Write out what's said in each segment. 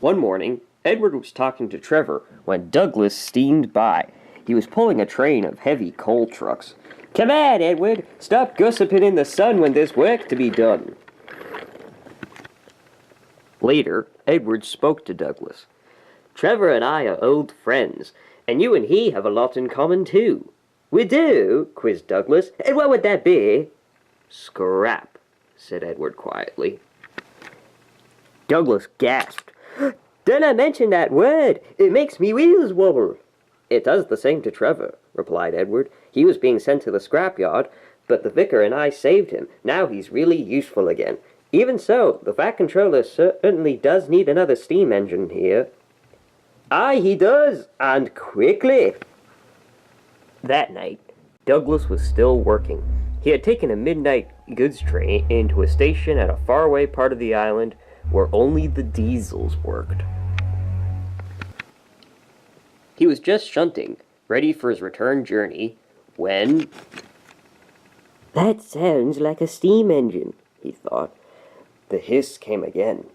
One morning, Edward was talking to Trevor when Douglas steamed by. He was pulling a train of heavy coal trucks. "Come on, Edward! Stop gossiping in the sun when there's work to be done." Later, Edward spoke to Douglas. "Trevor and I are old friends, and you and he have a lot in common, too." "We do?" quizzed Douglas. "And what would that be?" "Scrap," said Edward quietly. Douglas gasped. "Don't mention that word. It makes me wheels wobble." "It does the same to Trevor," replied Edward. "He was being sent to the scrapyard, but the vicar and I saved him. Now he's really useful again. Even so, the Fat Controller certainly does need another steam engine here." "Aye, he does, and quickly." That night, Douglas was still working. He had taken a midnight goods train into a station at a faraway part of the island where only the diesels worked. He was just shunting, ready for his return journey, when... "That sounds like a steam engine," he thought. The hiss came again.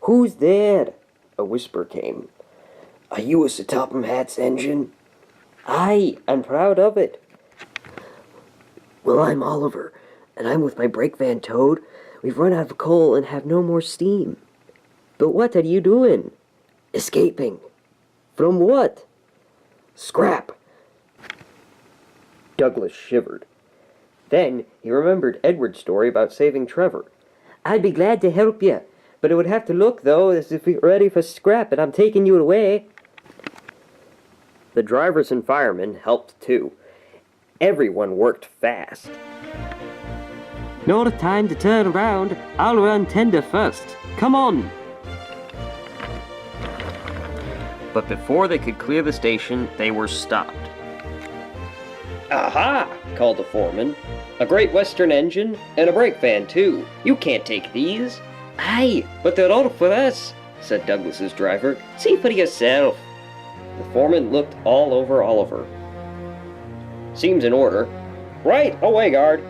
"Who's there?" A whisper came. "Are you a Sir Topham Hatt's engine?" "Aye, I'm proud of it." "Well, I'm Oliver, and I'm with my brake van towed. We've run out of coal and have no more steam." "But what are you doing?" "Escaping." "From what?" "Scrap." Douglas shivered. Then he remembered Edward's story about saving Trevor. "I'd be glad to help you, but it would have to look, though, as if you're ready for scrap and I'm taking you away." The drivers and firemen helped too. Everyone worked fast. "No time to turn around. I'll run tender first. Come on." But before they could clear the station, they were stopped. "Aha!" called the foreman. "A Great Western engine, and a brake van, too. You can't take these." "Aye, but they're all for us," said Douglas's driver. "See for yourself." The foreman looked all over Oliver. "Seems in order." "Right, away, guard."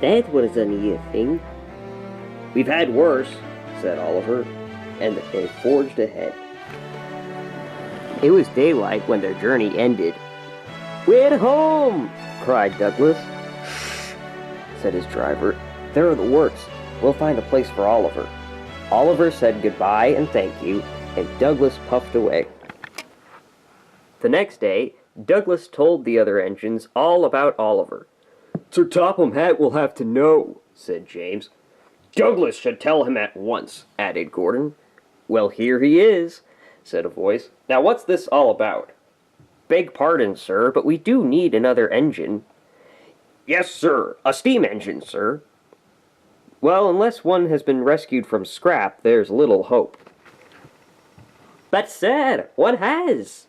"That was a near thing." "We've had worse," said Oliver, and they forged ahead. It was daylight when their journey ended. "We're home!" cried Douglas. "Shh," said his driver. "There are the works. We'll find a place for Oliver." Oliver said goodbye and thank you, and Douglas puffed away. The next day, Douglas told the other engines all about Oliver. "Sir Topham Hatt will have to know," said James. "Douglas should tell him at once," added Gordon. "Well, here he is," said a voice. "Now what's this all about?" "Beg pardon, sir, but we do need another engine." "Yes, sir, a steam engine, sir." "Well, unless one has been rescued from scrap, there's little hope." "But, sir, one has."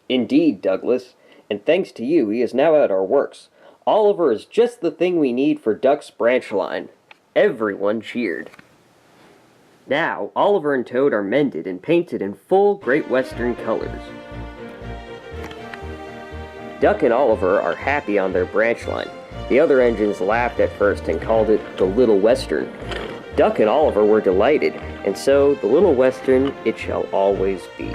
"Indeed, Douglas, and thanks to you, he is now at our works. Oliver is just the thing we need for Duck's branch line." Everyone cheered. Now, Oliver and Toad are mended and painted in full Great Western colors. Duck and Oliver are happy on their branch line. The other engines laughed at first and called it the Little Western. Duck and Oliver were delighted, and so the Little Western it shall always be.